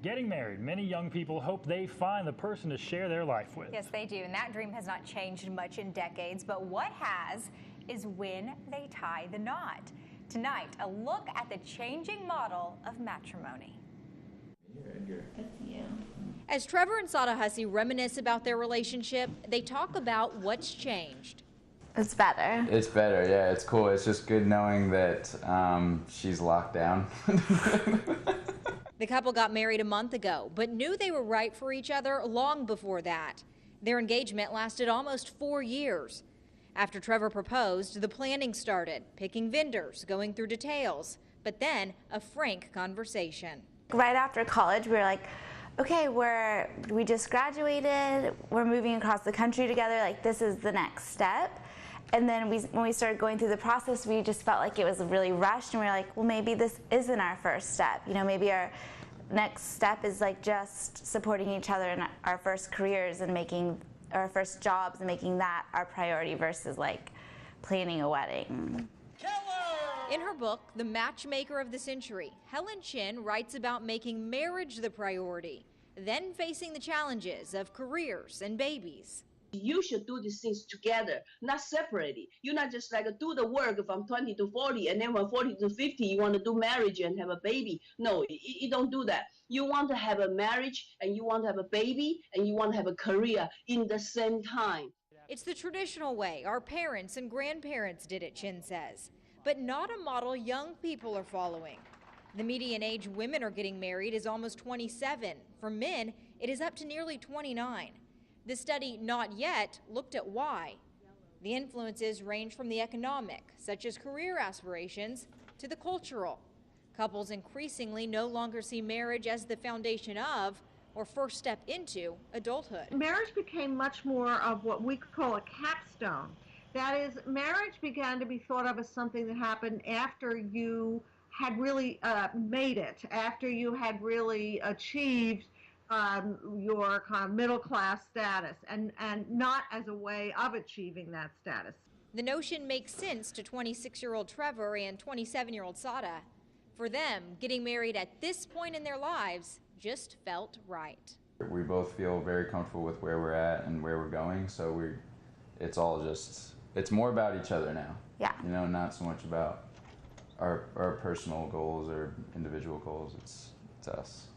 getting married. Many young people hope they find the person to share their life with. Yes, they do, and that dream has not changed much in decades, but what has is when they tie the knot. Tonight, a look at the changing model of matrimony. As Trevor and Sada Hussey reminisce about their relationship, they talk about what's changed. It's better. It's better, yeah, it's cool. It's just good knowing that she's locked down. The couple got married a month ago, but knew they were right for each other long before that. Their engagement lasted almost 4 years. After Trevor proposed, the planning started, picking vendors, going through details, but then a frank conversation. Right after college, we were like, okay, we just graduated, we're moving across the country together, like this is the next step. And then when we started going through the process, we just felt like it was really rushed, and we were like, well, maybe this isn't our first step. You know, maybe our next step is like just supporting each other in our first careers and making our first jobs and making that our priority versus like planning a wedding. In her book, The Matchmaker of the Century, Helen Chin writes about making marriage the priority, then facing the challenges of careers and babies. You should do these things together, not separately. You're not just like do the work from 20 to 40, and then from 40 to 50, you want to do marriage and have a baby. No, you don't do that. You want to have a marriage, and you want to have a baby, and you want to have a career in the same time. It's the traditional way our parents and grandparents did it, Chin says, but not a model young people are following. The median age women are getting married is almost 27. For men, it is up to nearly 29. The study, Not Yet, looked at why. The influences range from the economic, such as career aspirations, to the cultural. Couples increasingly no longer see marriage as the foundation of or first step into adulthood. Marriage became much more of what we call a capstone. That is, marriage began to be thought of as something that happened after you had really made it, after you had really achieved your kind of middle class status, and not as a way of achieving that status. The notion makes sense to 26-year-old Trevor and 27-year-old Sada. For them, getting married at this point in their lives just felt right. We both feel very comfortable with where we're at and where we're going, so it's more about each other now. Yeah. You know, not so much about our personal goals or individual goals. It's us.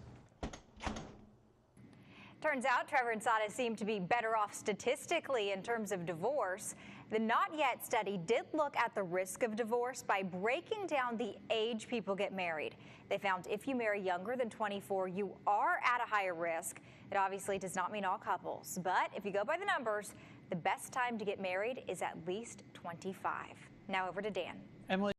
Turns out Trevor and Sada seem to be better off statistically in terms of divorce. The Not Yet study did look at the risk of divorce by breaking down the age people get married. They found if you marry younger than 24, you are at a higher risk. It obviously does not mean all couples, but if you go by the numbers, the best time to get married is at least 25. Now over to Dan. Emily.